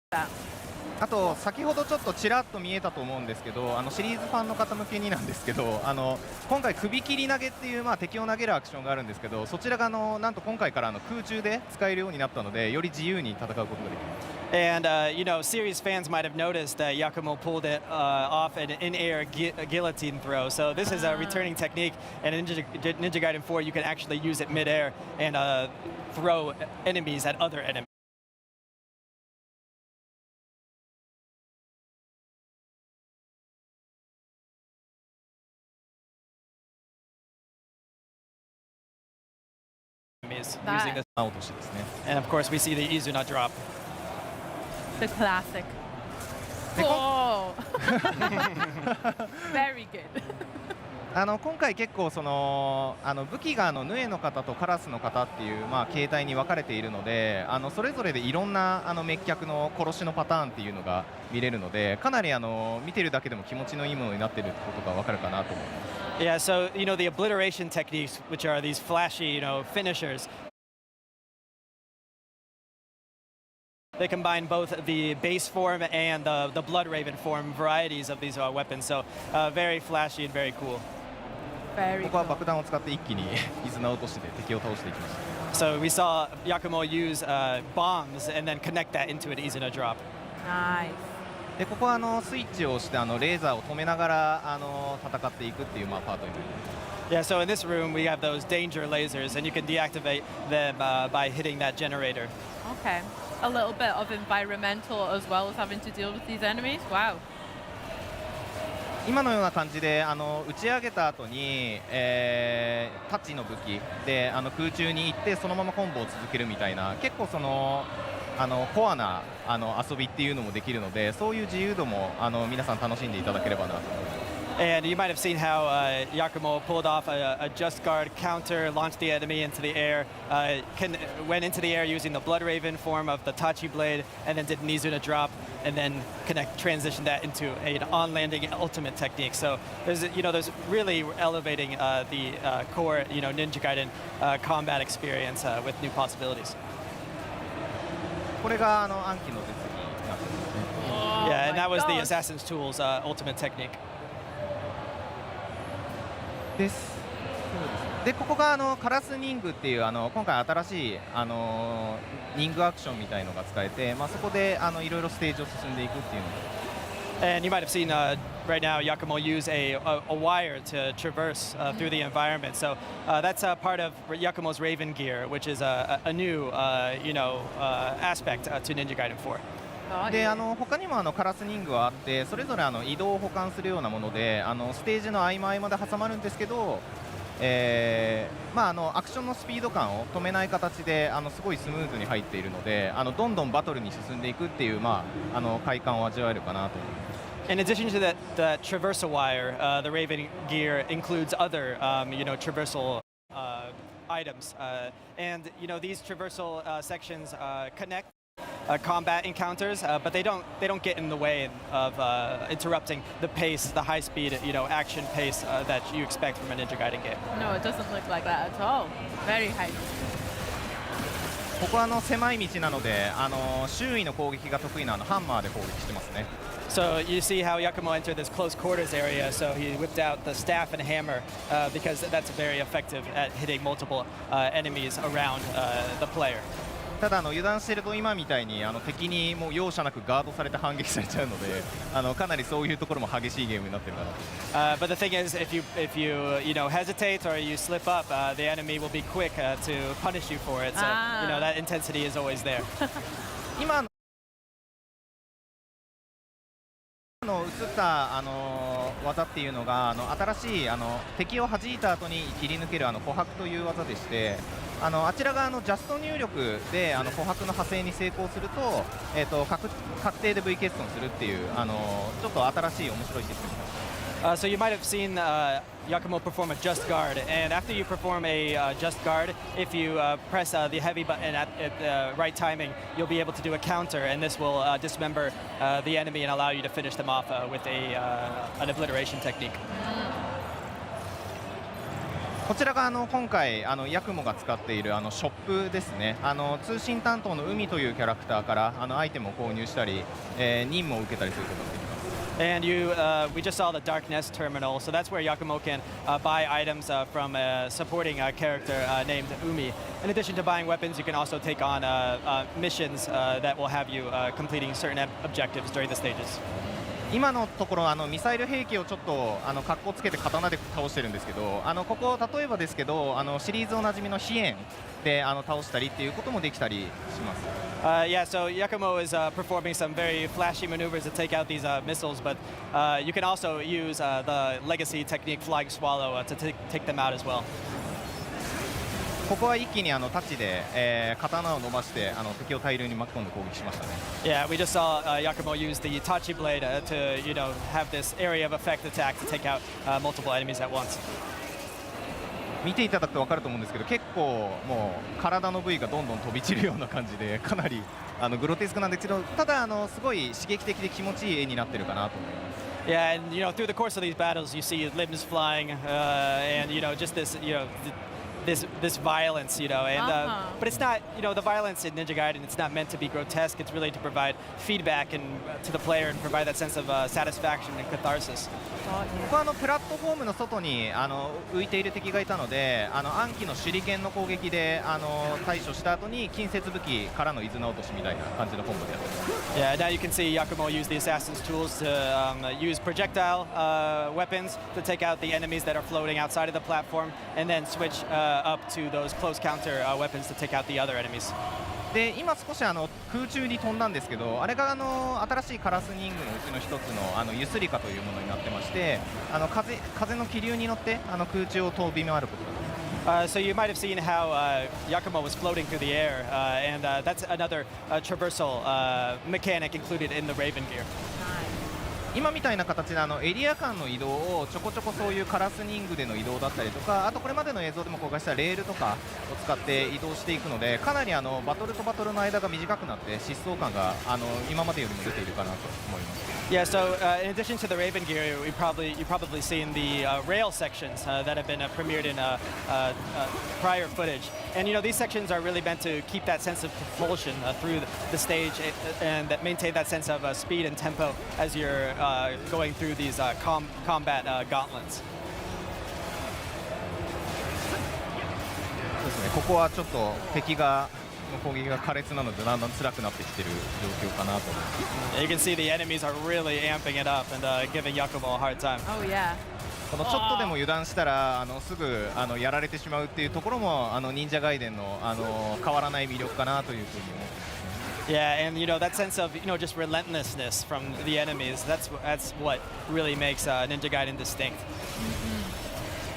あと先ほどちょっとちらっと見えたと思うんですけど、シリーズファンの方向けになんですけど、今回首切り投げっていう、敵を投げるアクションがあるんですけど、そちらがなんと今回から空中で使えるようになったので、より自由に戦うことができます。And you know, series fans might have noticed that Yakumo pulled it off an in-air guillotine throw. So this is a returning technique, and in Ninja Gaiden 4, you can actually use it mid-air and throw enemies at other enemies. Using this. And of course, we see the Izuna drop. The classic. Oh! Very good. 今回結構武器がヌエの方とカラスの方っていう形態に分かれているので、それぞれでいろんな滅却の殺しのパターンっていうのが見れるので、かなり見てるだけでも気持ちのいいものになってるってことが分かるかなと思います。Yeah, so you know the obliteration techniques, which are these flashy, you know, finishers. They combine both the base form and the Blood Raven form varieties of these weapons, so very flashy and very cool. ここは爆弾を使って一気に絆落としで敵を倒していきました。So we saw Yakumo use bombs and then connect that into an Izuna drop. Nice. でここはスイッチを押してレーザーを止めながら戦っていくっていうパートになります。Yeah, so in this room we have those danger lasers, and you can deactivate them by hitting that generator. Okay. A little bit of environmental as well as having to deal with these enemies. Wow. 今のような感じで打ち上げた後に、タッチの武器で空中に行ってそのままコンボを続けるみたいな、結構コアな遊びっていうのもできるので、そういう自由度も皆さん楽しんでいただければなと思います。And you might have seen how Yakumo pulled off a just guard counter, launched the enemy into the air, went into the air using the Blood Raven form of the Tachi blade, and then did an Izuna drop, and then transitioned that into an on-landing ultimate technique. So there's really elevating the core Ninja Gaiden combat experience with new possibilities. これが暗記の絶技になってますね。Yeah, and that was the Assassin's Tools ultimate technique. です。でここがカラスニングっていう今回新しいニングアクションみたいのが使えて、そこでいろいろステージを進んでいくっていうので。And you might have seen right now Yakumo use a wire to traverse through the environment. So that's a part of Yakumo's Raven gear, which is a new aspect to Ninja Gaiden 4. で他にもカラスニングはあって、それぞれ移動を補完するようなものでステージの合間合間で挟まるんですけど、アクションのスピード感を止めない形ですごいスムーズに入っているのでどんどんバトルに進んでいくっていう快感を味わえるかなと思います。In addition to the traversal wire, the Raven gear includes other traversal items, and these traversal sections connect combat encounters, but they don't get in the way of interrupting the pace, the high speed, action pace that you expect from a Ninja Gaiden game. No, it doesn't look like that at all. Very high. ここは狭い道なので周囲の攻撃が得意なハンマーで攻撃してますね。So you see how Yakumo entered this close quarters area, so he whipped out the staff and hammer because that's very effective at hitting multiple enemies around the player. ただ油断してると今みたいに敵にもう容赦なくガードされて反撃されちゃうのでかなりそういうところも激しいゲームになってるかなと。But the thing is, if you hesitate or you slip up, the enemy will be quick to punish you for it. So that intensity is always there. 今映った技っていうのが新しい敵を弾いた後に切り抜ける琥珀という技でして、あちらがジャスト入力で琥珀の派生に成功すると、確定で V 欠損するっていうちょっと新しい面白いシステムです。So you might have seen Yakumo perform a just guard, and after you perform a just guard, if you press the heavy button at the right timing, you'll be able to do a counter, and this will dismember the enemy and allow you to finish them off with an obliteration technique. こちらが今回ヤクモが使っているショップですね。通信担当の海というキャラクターからアイテムを購入したり、任務を受けたりすることができます。And we just saw the Darkness terminal, so that's where Yakumo can buy items from a supporting character named Umi. In addition to buying weapons, you can also take on missions that will have you completing certain objectives during the stages. 今のところミサイル兵器をちょっと格好つけて刀で倒してるんですけど、ここ例えばですけどシリーズおなじみの飛燕で倒したりっていうこともできたりします。Yeah, so Yakumo is performing some very flashy maneuvers to take out these missiles, but you can also use the legacy technique Flying Swallow to take them out as well. ここは一気にタッチで、刀を伸ばして敵を大量に巻き込んで攻撃しましたね。Yeah, we just saw Yakumo use the Tachi blade to, have this area of effect attack to take out multiple enemies at once. 見ていただくと分かると思うんですけど、結構もう体の部位がどんどん飛び散るような感じで、かなりグロテスクなんですけど、ただすごい刺激的で気持ちいい絵になってるかなと思います。Yeah, and through the course of these battles, you see limbs flying, and just this, this violence, but it's not, the violence in Ninja Gaiden, it's not meant to be grotesque. It's really to provide feedback and to the player and provide that sense of satisfaction and catharsis. ここはプラットフォームの外に浮いている敵がいたので、暗記の手裏剣の攻撃で対処した後に近接武器からの伊豆直落としみたいな感じのコンボでやってます。Yeah, now you can see Yakumo use the assassin's tools to use projectile weapons to take out the enemies that are floating outside of the platform, and then switch up to those close counter weapons to take out the other enemies. で今少し空中に飛んだんですけど、あれが新しいカラスニングのうちの一つのユスリカというものになってまして、風の気流に乗って空中を飛び回ることができます。So you might have seen how Yakumo was floating through the air, and that's another traversal mechanic included in the Raven gear. 今みたいな形でエリア間の移動をちょこちょこそういうカラスニングでの移動だったりとか、あとこれまでの映像でも公開したレールとかを使って移動していくので、かなりバトルとバトルの間が短くなって疾走感が今までよりも出ているかなと思います。Yeah, so in addition to the Raven gear, you've probably seen the rail sections that have been premiered in prior footage. And these sections are really meant to keep that sense of propulsion through the stage and that maintain that sense of speed and tempo as you're going through these combat gauntlets. そうですね、ここはちょっと敵の攻撃が苛烈なのでだんだん辛くなってきている状況かなと思います。You can see the enemies are really amping it up and giving Yakumo a hard time. Oh yeah. このちょっとでも油断したらすぐやられてしまうっていうところも忍者ガイデンの変わらない魅力かなというふうに思ってます。Yeah, and that sense of just relentlessness from the enemies. That's what really makes Ninja Gaiden distinct.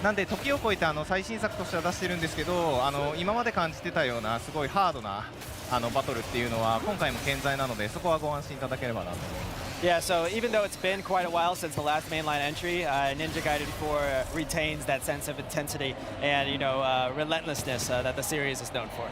なんで時を超えて最新作としては出してるんですけど、今まで感じてたようなすごいハードなバトルっていうのは今回も健在なので、そこはご安心いただければなと思います。Yeah, so even though it's been quite a while since the last mainline entry, Ninja Gaiden 4 retains that sense of intensity and relentlessness that the series is known for.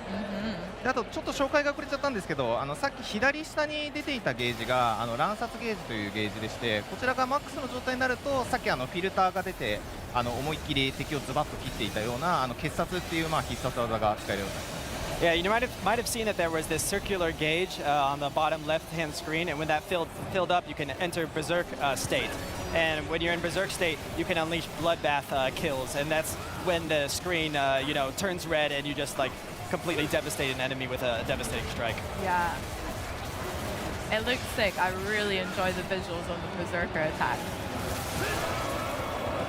あとちょっと紹介が遅れちゃったんですけど、さっき左下に出ていたゲージが乱殺ゲージというゲージでして、こちらがマックスの状態になるとさっきフィルターが出て思いっきり敵をズバッと切っていたような傑殺っていう必殺技が使えるようになります。Yeah, you might have seen that there was this circular gauge on the bottom left-hand screen, and when that filled up, you can enter Berserk state. And when you're in Berserk state, you can unleash bloodbath kills, and that's when the screen, turns red, and you just completely devastate an enemy with a devastating strike. Yeah. It looks sick. I really enjoy the visuals on the Berserker attack.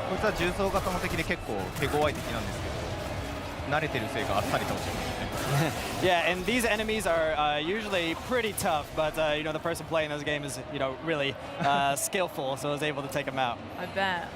こいつは重装型の敵で結構手強い敵なんですけど、慣れてるせいかあっさり倒してますね。Yeah, and these enemies are usually pretty tough, but the person playing this game is really skillful, so is able to take them out. I bet.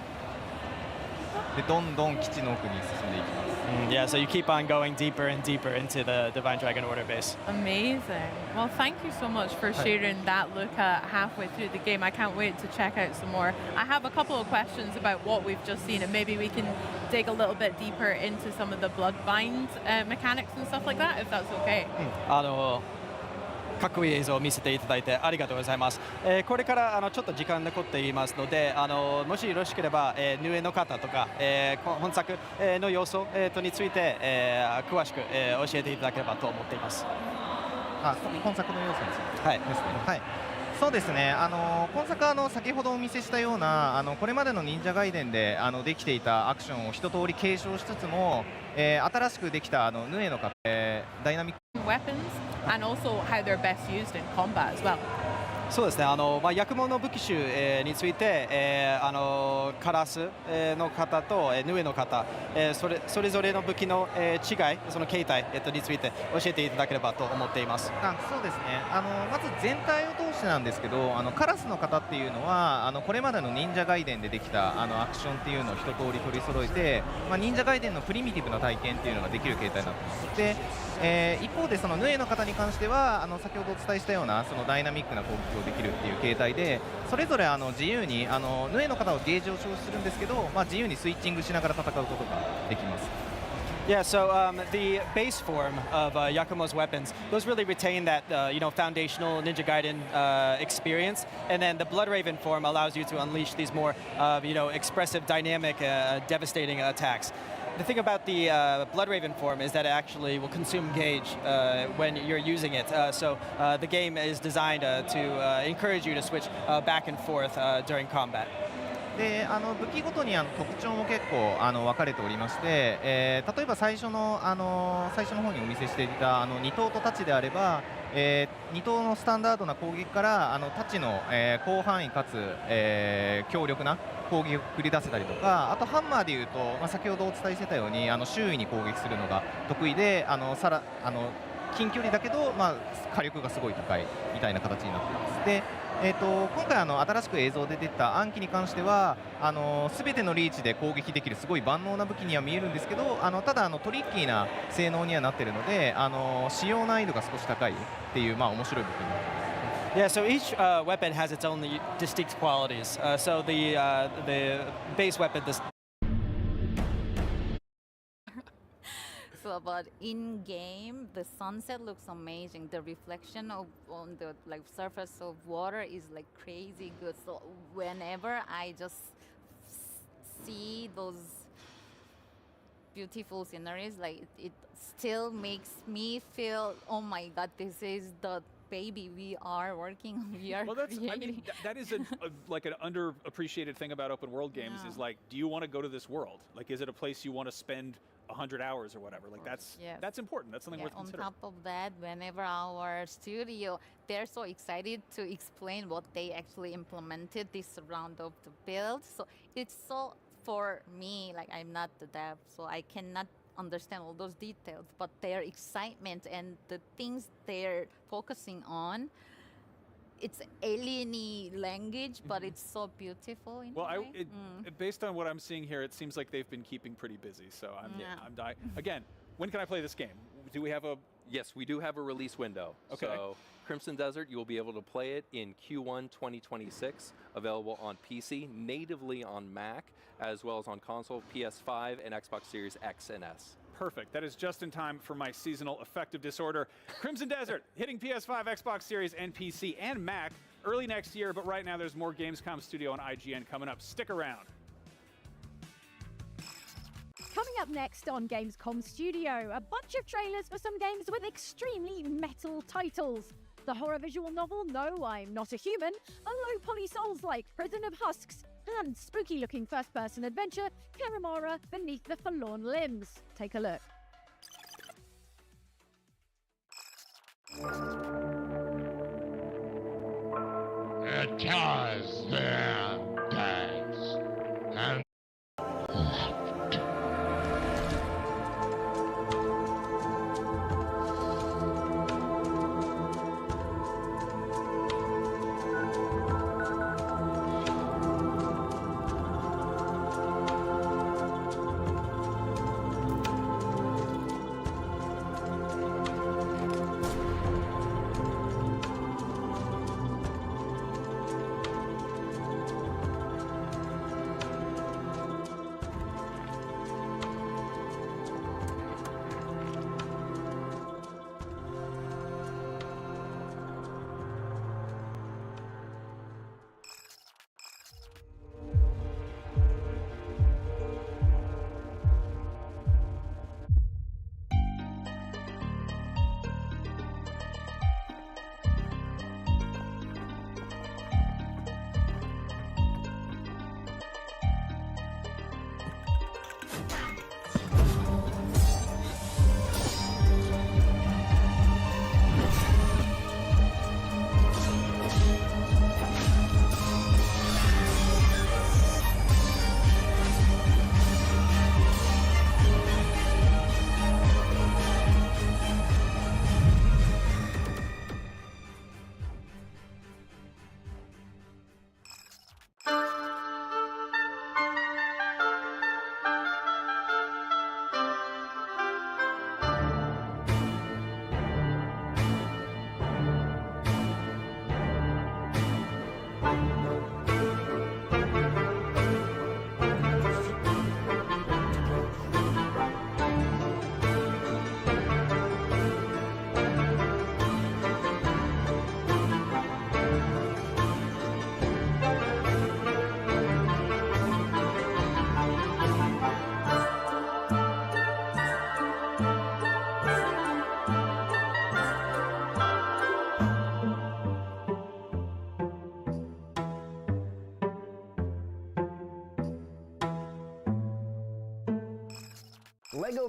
でどんどん基地の奥に進んでいきます。Yeah, so you keep on going deeper and deeper into the Divine Dragon Order base. Amazing. Well, thank you so much for sharing that look at halfway through the game. I can't wait to check out some more. I have a couple of questions about what we've just seen, and maybe we can dig a little bit deeper into some of the bloodbind mechanics and stuff like that, if that's okay. かっこいい映像を見せていただいてありがとうございます。これからちょっと時間残っていますので、もしよろしければ、ヌエの方とか、本作の要素、について、詳しく、教えていただければと思っています。本作の要素についてはいですね。はい。そうですね。今作は先ほどお見せしたようなこれまでの忍者ガイデンでできていたアクションを一通り継承しつつも、新しくできたヌエの方、ダイナミック Weapons and also how they're best used in combat as well. そうですね、薬物の武器種、について、カラス、の方と、ヌエの方、それぞれの武器の、違い、その形態、について教えていただければと思っています。そうですね。まず全体を通してなんですけど、カラスの方っていうのはこれまでの忍者ガイデンでできたアクションっていうのを一通り取り揃えて、忍者ガイデンのプリミティブな体験っていうのができる形態になっています。で、一方でそのヌエの方に関しては先ほどお伝えしたようなそのダイナミックな攻撃をできるっていう形態で、それぞれ自由にヌエの方はゲージを消費するんですけど、自由にスイッチングしながら戦うことができます。Yeah, so the base form of Yakumo's weapons, those really retain that foundational Ninja Gaiden experience, and then the Blood Raven form allows you to unleash these more expressive, dynamic, devastating attacks. The thing about the Blood Raven form is that it actually will consume gauge when you're using it. So the game is designed to encourage you to switch back and forth during combat. で武器ごとに特徴も結構分かれておりまして、例えば最初の方にお見せしていた2頭と太刀であれば、2頭のスタンダードな攻撃から太刀の、広範囲かつ、強力な攻撃を繰り出せたりとか、あとハンマーでいうと、先ほどお伝えしてたように周囲に攻撃するのが得意で近距離だけど、火力がすごい高いみたいな形になっています。で今回新しく映像で出た暗器に関しては全てのリーチで攻撃できるすごい万能な武器には見えるんですけど、ただトリッキーな性能にはなっているので使用難易度が少し高いっていう面白い武器になっています。Yeah, so each weapon has its own distinct qualities. So the base weapon So, but in game, the sunset looks amazing. The reflection on the surface of water is crazy good. So whenever I just see those beautiful sceneries, it still makes me feel, oh my God, this is the baby we are working on. We are creating. That is an underappreciated thing about open world games is do you want to go to this world? Is it a place you want to spend 100 hours or whatever? That's important. That's something worth considering. On top of that, whenever our studio, they're so excited to explain what they actually implemented this round of the build. So it's so, for me, I'm not the dev, so I cannot understand all those details, but their excitement and the things they're focusing on, it's alien-y language, but it's so beautiful in a way. Based on what I'm seeing here, it seems like they've been keeping pretty busy. So I'm dying. Again, when can I play this game? Do we have a... Yes, we do have a release window. Okay. So Crimson Desert, you will be able to play it in Q1 2026, available on PC, natively on Mac, as well as on console, PS5, and Xbox Series X and S. Perfect. That is just in time for my seasonal affective disorder. Crimson Desert, hitting PS5, Xbox Series, and PC, and Mac early next year. But right now, there's more Gamescom Studio on IGN coming up. Stick around. Coming up next on Gamescom Studio, a bunch of trailers for some games with extremely metal titles. The horror visual novel No, I'm Not a Human, a low-poly Souls-like Prison of Husks, and spooky-looking first-person adventure, Karamara Beneath the Forlorn Limbs. Take a look. It was their days, and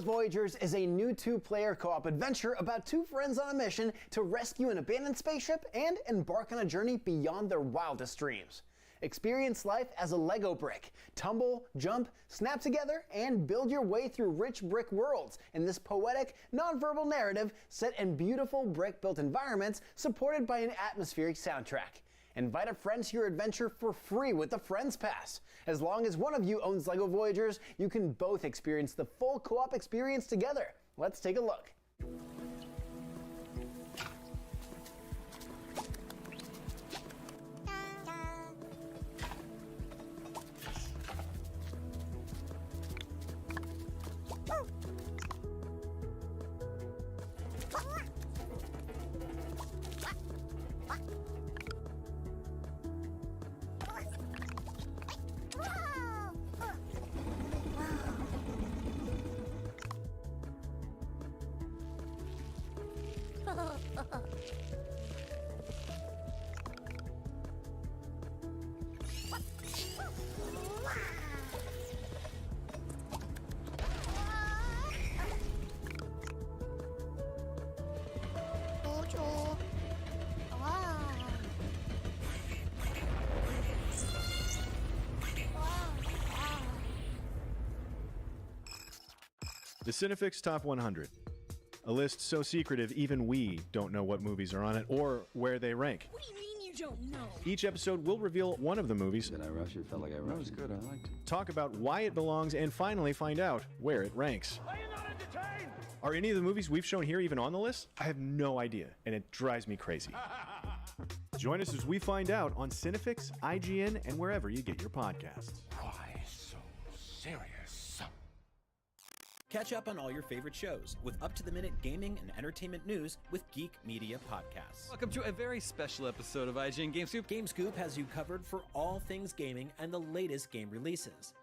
Voyagers is a new 2-player co-op adventure about 2 friends on a mission to rescue an abandoned spaceship and embark on a journey beyond their wildest dreams. Experience life as a Lego brick. Tumble, jump, snap together, and build your way through rich brick worlds in this poetic, non-verbal narrative set in beautiful brick-built environments supported by an atmospheric soundtrack. Invite a friend to your adventure for free with the Friends Pass. As long as one of you owns LEGO Voyagers, you can both experience the full co-op experience together. Let's take a look. The Cinefix Top 100. A list so secretive even we don't know what movies are on it or where they rank. What do you mean you don't know? Each episode will reveal one of the movies. Did I rush it? Felt like I rushed. That was good. I liked it. Talk about why it belongs and finally find out where it ranks. Are you not entertained? Are any of the movies we've shown here even on the list? I have no idea, and it drives me crazy. Join us as we find out on Cinefix, IGN, and wherever you get your podcasts. Why so serious? Catch up on all your favorite shows with up-to-the-minute gaming and entertainment news with Geek Media Podcasts. Welcome to a very special episode of IGN Game Scoop. Game Scoop has you covered for all things gaming and the latest game releases.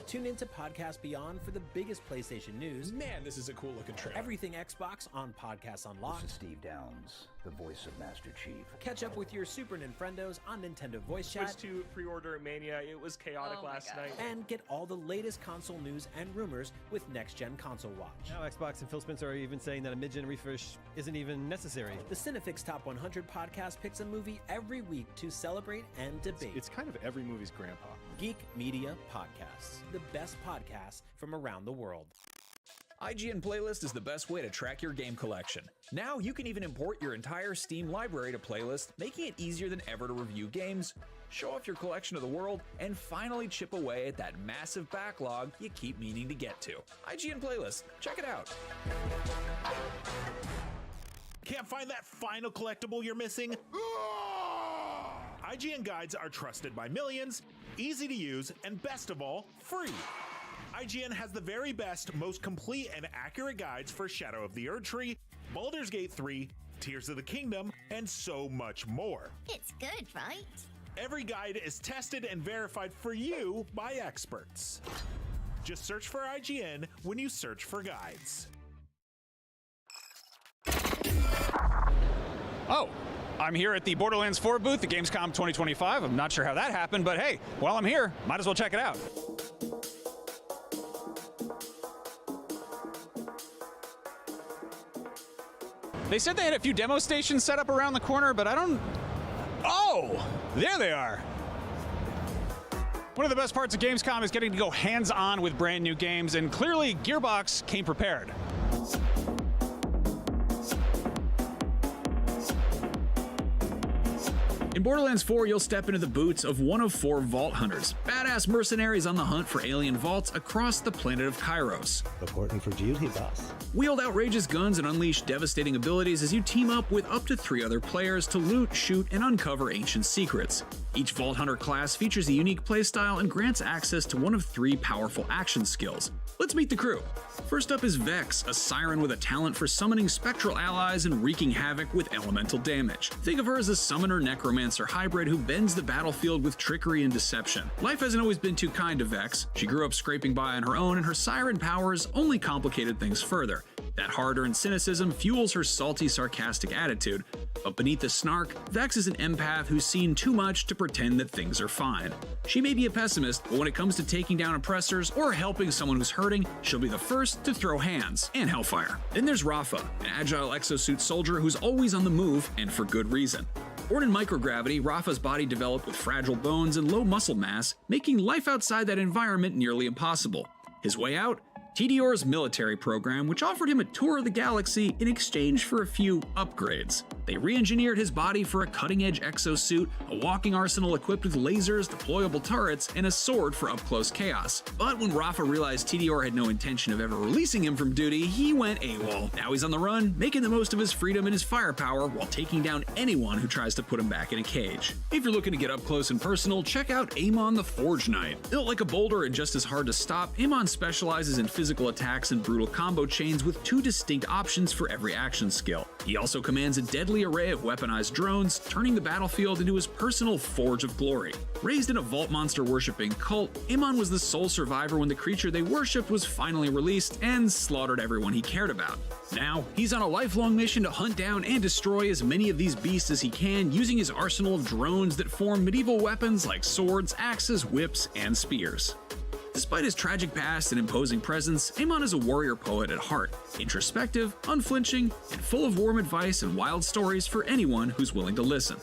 Tune into Podcast Beyond for the biggest PlayStation news. Man, this is a cool looking trailer. Everything Xbox on Podcasts Unlocked. This is Steve Downs, the voice of Master Chief. Catch up with your Super Nintendos on Nintendo Voice Chat. Switched to pre-order Mania. It was chaotic last night. And get all the latest console news and rumors with Next Gen Console Watch. Now Xbox and Phil Spencer are even saying that a mid-gen refresh isn't even necessary. The Cinefix Top 100 podcast picks a movie every week to celebrate and debate. It's kind of every movie's grandpa. Geek Media Podcasts, the best podcasts from around the world. IGN Playlist is the best way to track your game collection. Now you can even import your entire Steam library to Playlist, making it easier than ever to review games, show off your collection of the world, and finally chip away at that massive backlog you keep meaning to get to. IGN Playlist, check it out. Can't find that final collectible you're missing? IGN guides are trusted by millions, easy to use, and best of all, free. IGN has the very best, most complete and accurate guides for Shadow of the Erdtree, Baldur's Gate 3, Tears of the Kingdom, and so much more. It's good, right? Every guide is tested and verified for you by experts. Just search for IGN when you search for guides. Oh, I'm here at the Borderlands 4 booth at Gamescom 2025. I'm not sure how that happened, but hey, while I'm here, might as well check it out. They said they had a few demo stations set up around the corner, but I don't... Oh, there they are. One of the best parts of Gamescom is getting to go hands-on with brand new games, and clearly Gearbox came prepared. In Borderlands 4, you'll step into the boots of one of 4 vault hunters, badass mercenaries on the hunt for alien vaults across the planet of Kairos. Reporting for duty, boss. Wield outrageous guns and unleash devastating abilities as you team up with up to 3 other players to loot, shoot, and uncover ancient secrets. Each Vault Hunter class features a unique playstyle and grants access to one of 3 powerful action skills. Let's meet the crew. First up is Vex, a siren with a talent for summoning spectral allies and wreaking havoc with elemental damage. Think of her as a summoner-necromancer hybrid who bends the battlefield with trickery and deception. Life hasn't always been too kind to Vex. She grew up scraping by on her own, and her siren powers only complicated things further. That hard-earned cynicism fuels her salty, sarcastic attitude, but beneath the snark, Vex is an empath who's seen too much to pretend that things are fine. She may be a pessimist, but when it comes to taking down oppressors or helping someone who's hurting, she'll be the first to throw hands and hellfire. Then there's Rafa, an agile exosuit soldier who's always on the move, and for good reason. Born in microgravity, Rafa's body developed with fragile bones and low muscle mass, making life outside that environment nearly impossible. His way out? TDR's military program, which offered him a tour of the galaxy in exchange for a few upgrades. They re-engineered his body for a cutting-edge exosuit, a walking arsenal equipped with lasers, deployable turrets, and a sword for up-close chaos. But when Rafa realized TDR had no intention of ever releasing him from duty, he went AWOL. Now he's on the run, making the most of his freedom and his firepower while taking down anyone who tries to put him back in a cage. If you're looking to get up close and personal, check out Amon the Forge Knight. Built like a boulder and just as hard to stop, Amon specializes in physical attacks and brutal combo chains with 2 distinct options for every action skill. He also commands a deadly array of weaponized drones, turning the battlefield into his personal forge of glory. Raised in a vault monster worshipping cult, Amon was the sole survivor when the creature they worshipped was finally released and slaughtered everyone he cared about. Now, he's on a lifelong mission to hunt down and destroy as many of these beasts as he can, using his arsenal of drones that form medieval weapons like swords, axes, whips, and spears. Despite his tragic past and imposing presence, Amon is a warrior poet at heart, introspective, unflinching, and full of warm advice and wild stories for anyone who's willing to listen.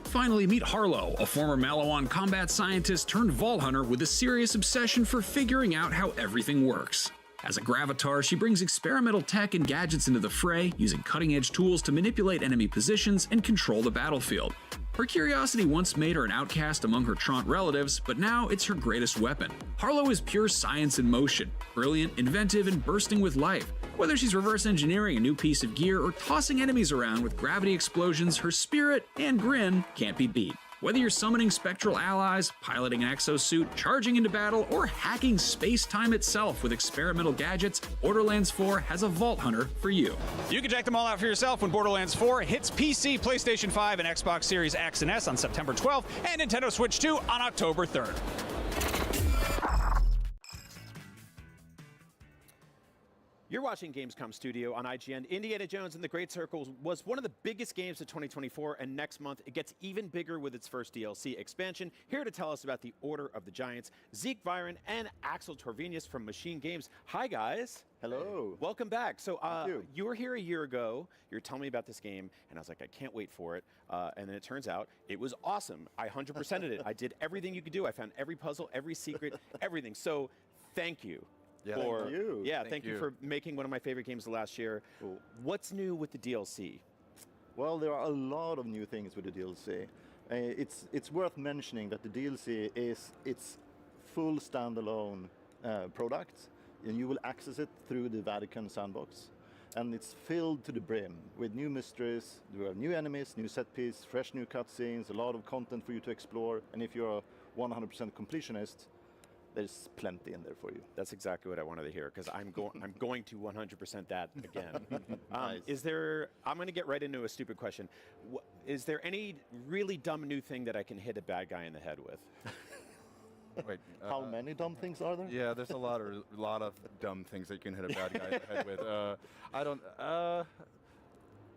Finally, meet Harlow, a former Malawan combat scientist turned Vault Hunter with a serious obsession for figuring out how everything works. As a Gravatar, she brings experimental tech and gadgets into the fray, using cutting-edge tools to manipulate enemy positions and control the battlefield. Her curiosity once made her an outcast among her Trant relatives, but now it's her greatest weapon. Harlow is pure science in motion, brilliant, inventive, and bursting with life. Whether she's reverse engineering a new piece of gear or tossing enemies around with gravity explosions, her spirit and grin can't be beat. Whether you're summoning spectral allies, piloting an exosuit, charging into battle, or hacking space-time itself with experimental gadgets, Borderlands 4 has a Vault Hunter for you. You can check them all out for yourself when Borderlands 4 hits PC, PlayStation 5, and Xbox Series X and S on September 12th, and Nintendo Switch 2 on October 3rd. You're watching Gamescom Studio on IGN. Indiana Jones and the Great Circle was one of the biggest games of 2024, and next month it gets even bigger with its first DLC expansion. Here to tell us about the Order of the Giants, Zeke Viren and Axel Torvinius from Machine Games. Hi, guys. Hello. Welcome back. So you were here a year ago. You were telling me about this game, and I was like, I can't wait for it. And then it turns out it was awesome. I 100%ed it. I did everything you could do. I found every puzzle, every secret, everything. So thank you. Yeah, thank you. Yeah, thank you for making one of my favorite games of last year. Cool. What's new with the DLC? Well, there are a lot of new things with the DLC. It's worth mentioning that the DLC is its full standalone product, and you will access it through the Vatican sandbox. And it's filled to the brim with new mysteries, there are new enemies, new set piece, fresh new cutscenes, a lot of content for you to explore. And if you're a 100% completionist, there's plenty in there for you. That's exactly what I wanted to hear, because I'm going to 100% that again. Nice. Is there? I'm going to get right into a stupid question. Is there any really dumb new thing that I can hit a bad guy in the head with? Wait, how many dumb things are there? Yeah, there's a lot of dumb things that you can hit a bad guy in the head with. I don't.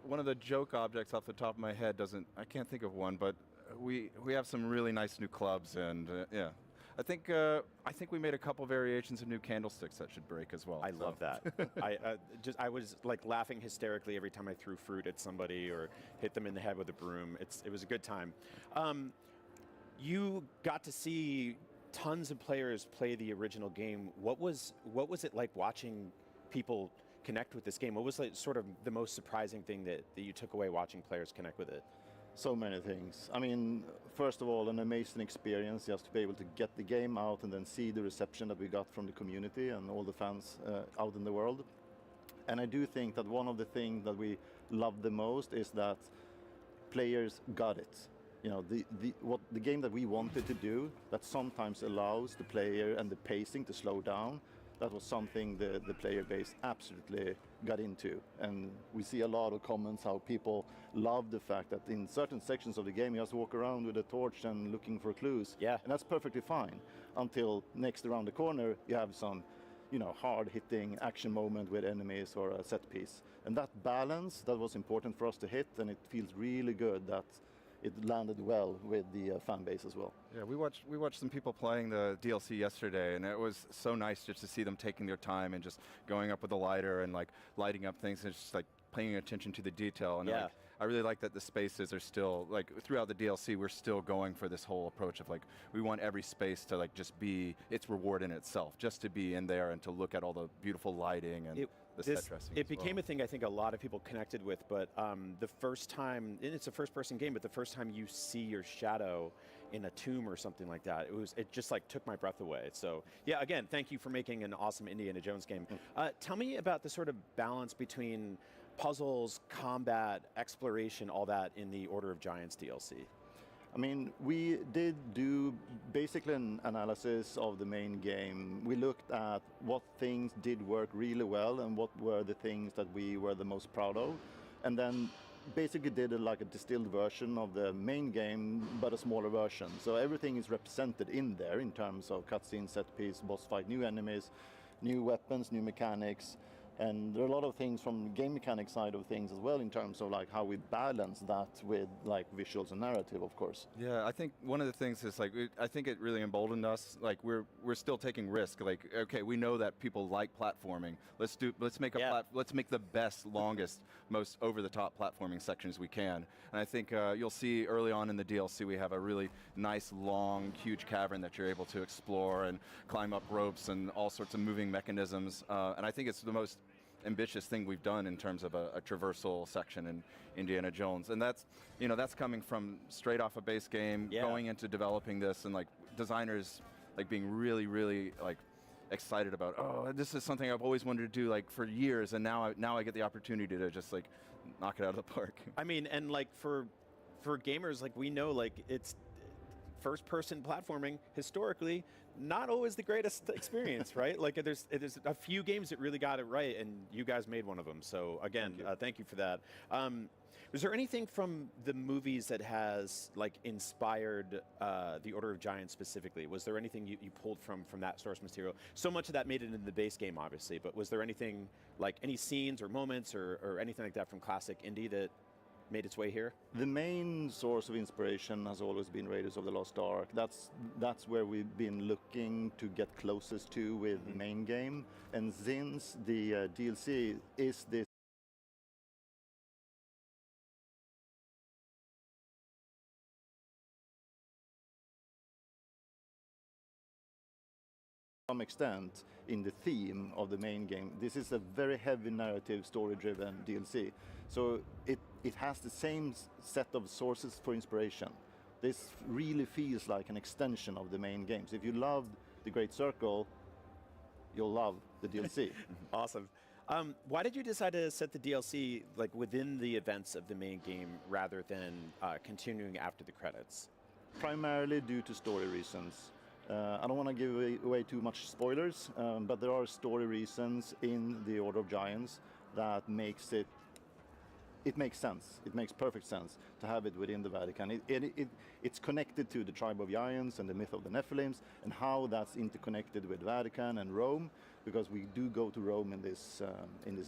One of the joke objects off the top of my head doesn't. I can't think of one, but we have some really nice new clubs, and yeah. I think we made a couple variations of new candlesticks that should break as well. I love that. I was like laughing hysterically every time I threw fruit at somebody or hit them in the head with a broom. It was a good time. You got to see tons of players play the original game. What was it like watching people connect with this game? What was like sort of the most surprising thing that you took away watching players connect with it? So many things. I mean, first of all, an amazing experience just to be able to get the game out and then see the reception that we got from the community and all the fans out in the world. And I do think that one of the things that we love the most is that players got it. You know, the game that we wanted to do that sometimes allows the player and the pacing to slow down. That was something the player base absolutely got into. And we see a lot of comments how people love the fact that in certain sections of the game you have to walk around with a torch and looking for clues. Yeah. And that's perfectly fine until next around the corner you have some you know, hard-hitting action moment with enemies or a set piece. And that balance, that was important for us to hit, and it feels really good that it landed well with the fan base as well. Yeah, we watched some people playing the DLC yesterday, and it was so nice just to see them taking their time and just going up with a lighter and like lighting up things and just like paying attention to the detail. And like, I really like that the spaces are still, like throughout the DLC, we're still going for this whole approach of like, we want every space to like just be its reward in itself, just to be in there and to look at all the beautiful lighting and the set dressing. It became a thing I think a lot of people connected with, but the first time, and it's a first-person game, but the first time you see your shadow in a tomb or something like that, it just like took my breath away. So yeah, again, thank you for making an awesome Indiana Jones game. Tell me about the sort of balance between puzzles, combat, exploration, all that in the Order of Giants DLC. I mean, we did do basically an analysis of the main game. We looked at what things did work really well and what were the things that we were the most proud of. And then basically did like a distilled version of the main game, but a smaller version. So everything is represented in there in terms of cutscene, set piece, boss fight, new enemies, new weapons, new mechanics. And there are a lot of things from the game mechanic side of things as well in terms of like how we balance that with like visuals and narrative, of course. Yeah, I think one of the things is like, I think it really emboldened us. Like we're still taking risk. Like, okay, we know that people like platforming. Let's make the best, longest, most over-the-top platforming sections we can. And I think you'll see early on in the DLC we have a really nice, long, huge cavern that you're able to explore and climb up ropes and all sorts of moving mechanisms. And I think it's the most ambitious thing we've done in terms of a traversal section in Indiana Jones, and that's coming from straight off a base game, going into developing this, and like designers like being really like excited about, oh, this is something I've always wanted to do like for years, and now I get the opportunity to just like knock it out of the park. I mean, and like for gamers, like we know, like it's first-person platforming historically not always the greatest experience, right? Like there's a few games that really got it right, and you guys made one of them. So again, thank you for that. Was there anything from the movies that has like inspired the Order of Giants specifically? Was there anything you pulled from that source material? So much of that made it into the base game, obviously, but was there anything like any scenes or moments or anything like that from classic indie that made its way here? The main source of inspiration has always been Raiders of the Lost Ark. That's where we've been looking to get closest to with the main game. And since the DLC is this to some extent in the theme of the main game. This is a very heavy narrative, story-driven DLC. So it has the same set of sources for inspiration. This really feels like an extension of the main games. If you loved The Great Circle, you'll love the DLC. Awesome. Why did you decide to set the DLC like within the events of the main game rather than continuing after the credits? Primarily due to story reasons. I don't want to give away too much spoilers, but there are story reasons in the Order of Giants that makes it makes sense. It makes perfect sense to have it within the Vatican. It's connected to the tribe of giants and the myth of the Nephilims and how that's interconnected with Vatican and Rome, because we do go to Rome in this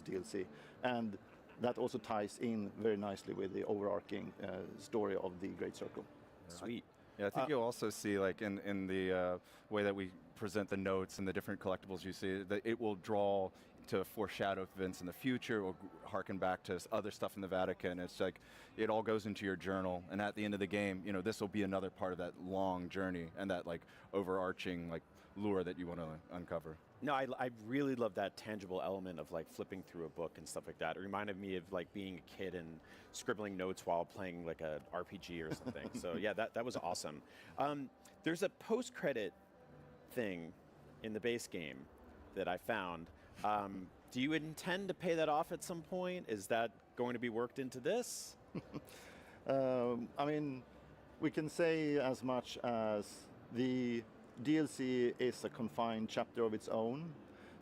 DLC. And that also ties in very nicely with the overarching story of the Great Circle. Sweet. Yeah, I think you'll also see, like in the way that we present the notes and the different collectibles you see, that it will draw to foreshadow events in the future or harken back to other stuff in the Vatican. It's like it all goes into your journal, and at the end of the game, this will be another part of that long journey and that like overarching like lure that you want to uncover. No, I really love that tangible element of like flipping through a book and stuff like that. It reminded me of like being a kid and scribbling notes while playing like a RPG or something. So yeah, that was awesome. There's a post-credit thing in the base game that I found. Do you intend to pay that off at some point? Is that going to be worked into this? I mean, we can say as much as the DLC is a confined chapter of its own,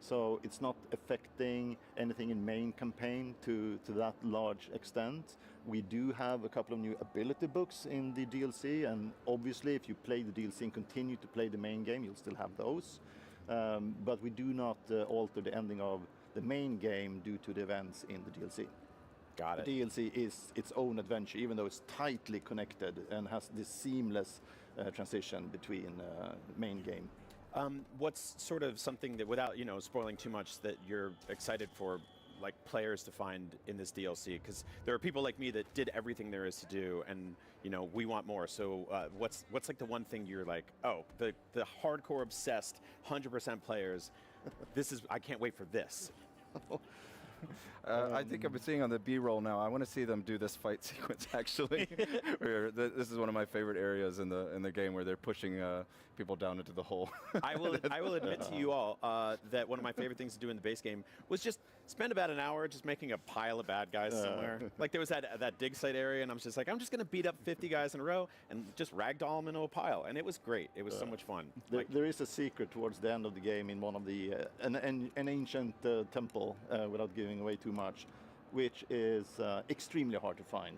so it's not affecting anything in main campaign to that large extent. We do have a couple of new ability books in the DLC, and obviously if you play the DLC and continue to play the main game, you'll still have those. but we do not alter the ending of the main game due to the events in the DLC. Got it. The DLC is its own adventure, even though it's tightly connected and has this seamless transition between main game. What's sort of something that, without spoiling too much, that you're excited for, like players to find in this DLC? Because there are people like me that did everything there is to do, and we want more. So what's like the one thing you're like, oh, the hardcore obsessed 100% players, I can't wait for this. I think I'm seeing on the B-roll now. I want to see them do this fight sequence actually. This is one of my favorite areas in the game where they're pushing people down into the hole. I will admit to you all that one of my favorite things to do in the base game was just spend about an hour just making a pile of bad guys somewhere. Like there was that dig site area, and I'm just like, I'm just going to beat up 50 guys in a row and just ragdoll them into a pile, and it was great. It was so much fun. There is a secret towards the end of the game in one of the an ancient temple, without giving away too much, which is extremely hard to find.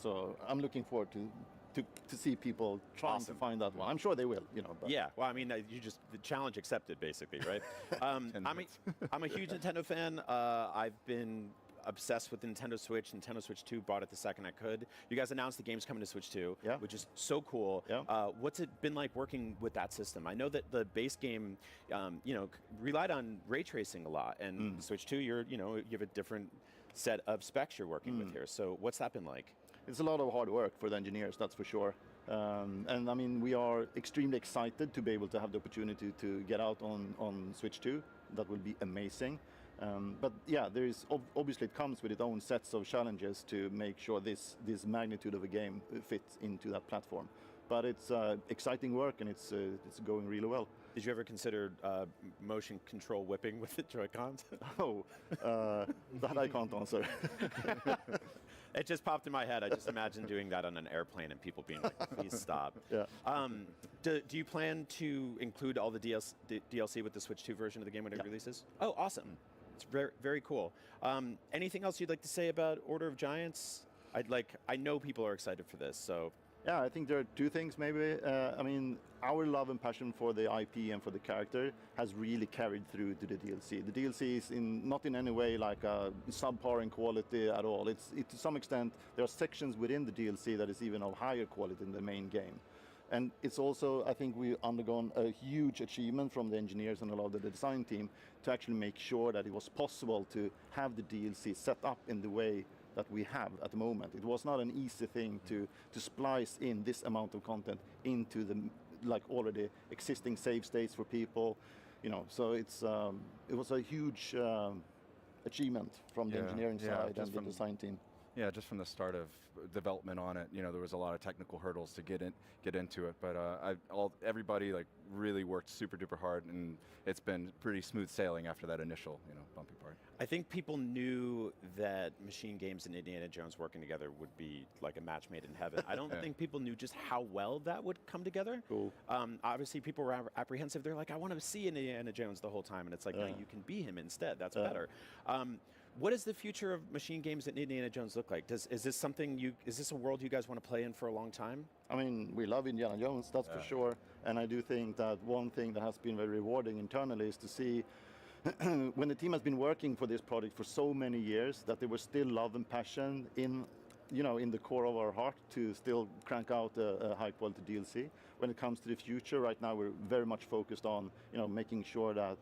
So I'm looking forward to see people trying to find that one. I'm sure they will, But. Yeah, well, I mean, the challenge accepted, basically, right? I'm a huge Nintendo fan. I've been obsessed with Nintendo Switch. Nintendo Switch 2, bought it the second I could. You guys announced the game's coming to Switch 2, which is so cool. What's it been like working with that system? I know that the base game, relied on ray tracing a lot, and Switch 2, you have a different set of specs you're working with here. So what's that been like? It's a lot of hard work for the engineers, that's for sure. And I mean, we are extremely excited to be able to have the opportunity to get out on Switch 2. That will be amazing. But yeah, there is obviously it comes with its own sets of challenges to make sure this magnitude of a game fits into that platform. But it's exciting work, and it's going really well. Did you ever consider motion control whipping with the Joy-Cons? That I can't answer. It just popped in my head. I just imagined doing that on an airplane and people being like, please stop. Yeah. Do you plan to include all the DLC with the Switch 2 version of the game when it releases? Oh, awesome. It's very, very cool. Anything else you'd like to say about Order of Giants? I know people are excited for this, so. Yeah, I think there are two things maybe. I mean, our love and passion for the IP and for the character has really carried through to the DLC. The DLC is not in any way like a subpar in quality at all. To some extent, there are sections within the DLC that is even of higher quality than the main game. And it's also, I think we've undergone a huge achievement from the engineers and a lot of the design team to actually make sure that it was possible to have the DLC set up in the way that we have at the moment. It was not an easy thing to splice in this amount of content into the already existing save states for people, So it was a huge achievement from the engineering side and the design team. Yeah, just from the start of development on it, there was a lot of technical hurdles to get into it. But everybody really worked super duper hard, and it's been pretty smooth sailing after that initial bumpy part. I think people knew that Machine Games and Indiana Jones working together would be like a match made in heaven. I don't think people knew just how well that would come together. Cool. Obviously, people were apprehensive. They're like, I want to see Indiana Jones the whole time, and it's like, no, you can be him instead. That's better. What does the future of Machine Games and Indiana Jones look like? Is this a world you guys want to play in for a long time? I mean, we love Indiana Jones, that's for sure. And I do think that one thing that has been very rewarding internally is to see when the team has been working for this project for so many years, that there was still love and passion in the core of our heart to still crank out a high quality DLC. When it comes to the future, right now we're very much focused on, making sure that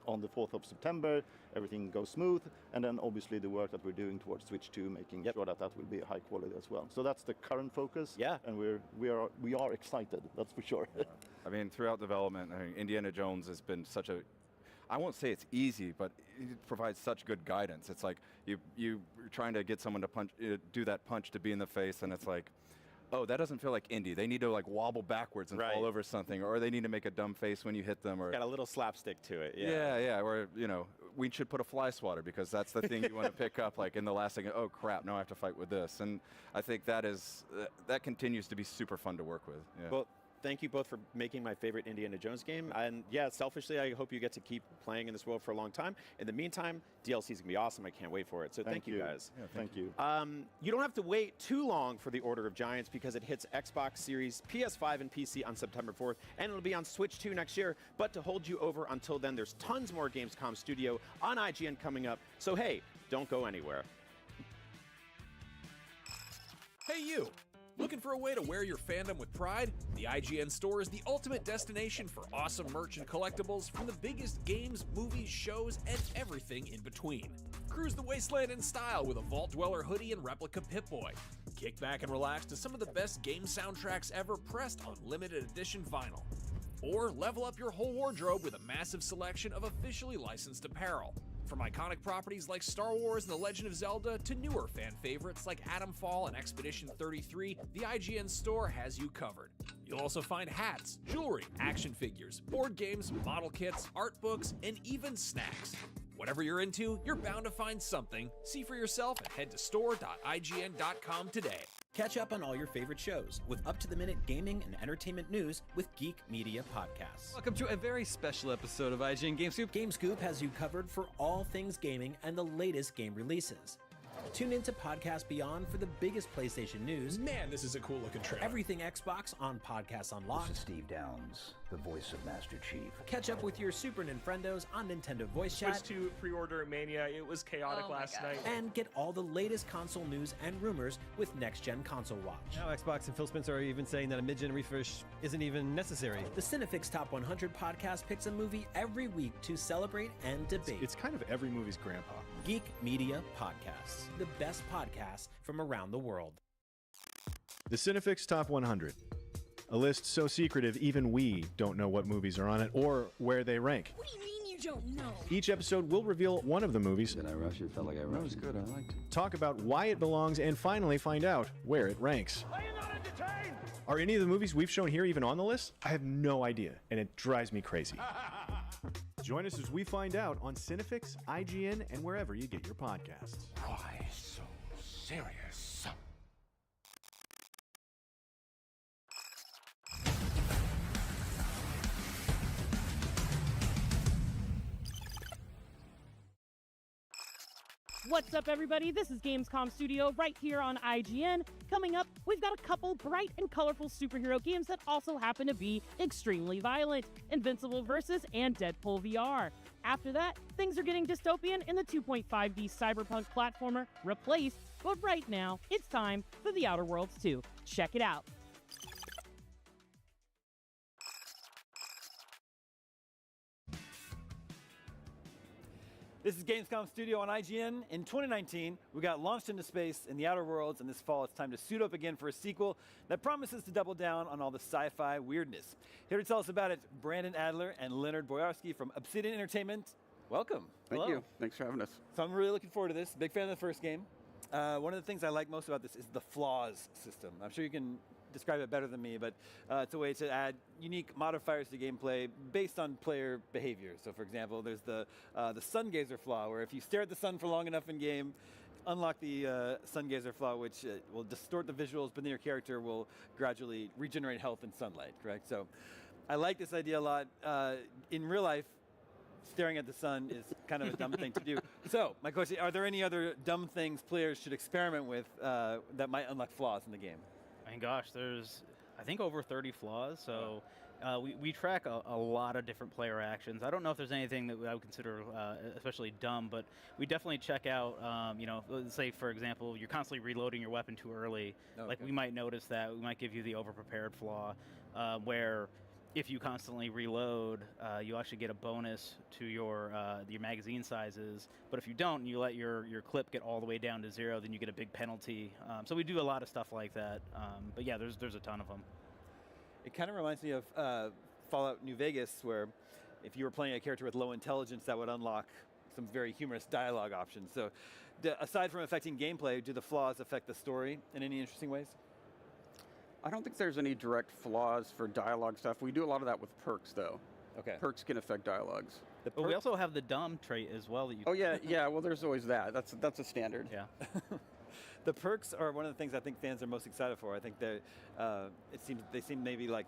on the 4th of September, everything goes smooth, and then obviously the work that we're doing towards Switch 2, making sure that will be high quality as well. So that's the current focus. Yeah. And we are excited, that's for sure. I mean, throughout development, Indiana Jones has been such I won't say it's easy, but it provides such good guidance. It's like you're trying to get someone to do that punch to be in the face, and it's like, oh, that doesn't feel like Indy. They need to wobble backwards and fall over something, or they need to make a dumb face when you hit them, or got a little slapstick to it. Yeah. Or we should put a fly swatter because that's the thing you want to pick up in the last second. Oh crap! Now I have to fight with this, and I think that continues to be super fun to work with. Yeah. Well, thank you both for making my favorite Indiana Jones game. And yeah, selfishly, I hope you get to keep playing in this world for a long time. In the meantime, DLC is going to be awesome. I can't wait for it. So thank you guys. Yeah, thank you. You don't have to wait too long for the Order of Giants because it hits Xbox Series, PS5, and PC on September 4th, and it'll be on Switch too next year. But to hold you over until then, there's tons more Gamescom Studio on IGN coming up. So hey, don't go anywhere. Hey you! Looking for a way to wear your fandom with pride? The IGN store is the ultimate destination for awesome merch and collectibles from the biggest games, movies, shows, and everything in between. Cruise the wasteland in style with a Vault Dweller hoodie and replica Pip-Boy. Kick back and relax to some of the best game soundtracks ever pressed on limited edition vinyl. Or level up your whole wardrobe with a massive selection of officially licensed apparel. From iconic properties like Star Wars and The Legend of Zelda to newer fan favorites like Atomfall and Expedition 33, the IGN store has you covered. You'll also find hats, jewelry, action figures, board games, model kits, art books, and even snacks. Whatever you're into, you're bound to find something. See for yourself and head to store.ign.com today. Catch up on all your favorite shows with up-to-the-minute gaming and entertainment news with Geek Media Podcasts. Welcome to a very special episode of IGN Game Scoop. Game Scoop has you covered for all things gaming and the latest game releases. Tune into Podcast Beyond for the biggest PlayStation news. Man, this is a cool looking trailer. Everything Xbox on Podcasts Unlocked. This is Steve Downes, the voice of Master Chief. Catch up with your Super Nintendos on Nintendo Voice Switch Chat. 2 pre-order mania. It was chaotic last night. And get all the latest console news and rumors with Next Gen Console Watch. Now Xbox and Phil Spencer are even saying that a mid-gen refresh isn't even necessary. The Cinefix Top 100 podcast picks a movie every week to celebrate and debate. It's kind of every movie's grandpa. Geek Media Podcasts, the best podcasts from around the world. The Cinefix Top 100. A list so secretive even we don't know what movies are on it or where they rank. What do you mean you don't know? Each episode will reveal one of the movies. Did I rush it? Felt like I rushed. That was good. I liked it. Talk about why it belongs and finally find out where it ranks. Are you not entertained? Are any of the movies we've shown here even on the list? I have no idea, and it drives me crazy. Join us as we find out on Cinefix, IGN, and wherever you get your podcasts. Why so serious? What's up, everybody? This is Gamescom Studio right here on IGN. Coming up, we've got a couple bright and colorful superhero games that also happen to be extremely violent: Invincible Versus and Deadpool VR. After that, things are getting dystopian in the 2.5D cyberpunk platformer Replaced, but right now, it's time for The Outer Worlds 2. Check it out. This is Gamescom Studio on IGN. In 2019, we got launched into space in The Outer Worlds, and this fall it's time to suit up again for a sequel that promises to double down on all the sci-fi weirdness. Here to tell us about it, Brandon Adler and Leonard Boyarsky from Obsidian Entertainment. Welcome. Thank Hello. you. Thanks for having us. So I'm really looking forward to this. Big fan of the first game. One of the things I like most about this is the flaws system. I'm sure you can describe it better than me, but it's a way to add unique modifiers to gameplay based on player behavior. So for example, there's the sun gazer flaw, where if you stare at the sun for long enough in game, unlock the sun gazer flaw, which will distort the visuals, but then your character will gradually regenerate health in sunlight, correct? So I like this idea a lot. In real life, staring at the sun is kind of a dumb thing to do. So my question, are there any other dumb things players should experiment with that might unlock flaws in the game? I mean, gosh, there's, I think, over 30 flaws, so we track a lot of different player actions. I don't know if there's anything that I would consider especially dumb, but we definitely check out, you know, let's say, for example, you're constantly reloading your weapon too early. Okay. Like, we might notice that. We might give you the over-prepared flaw, where if you constantly reload, you actually get a bonus to your magazine sizes. But if you don't, and you let your clip get all the way down to 0, then you get a big penalty. So we do a lot of stuff like that. But yeah, there's a ton of them. It kind of reminds me of Fallout New Vegas, where if you were playing a character with low intelligence, that would unlock some very humorous dialogue options. So aside from affecting gameplay, do the flaws affect the story in any interesting ways? I don't think there's any direct flaws for dialogue stuff. We do a lot of that with perks, though. Okay. Perks can affect dialogues. But we also have the dumb trait as well. That you. Oh yeah, yeah. Well, there's always that. That's a standard. Yeah. The perks are one of the things I think fans are most excited for. I think that they seem maybe like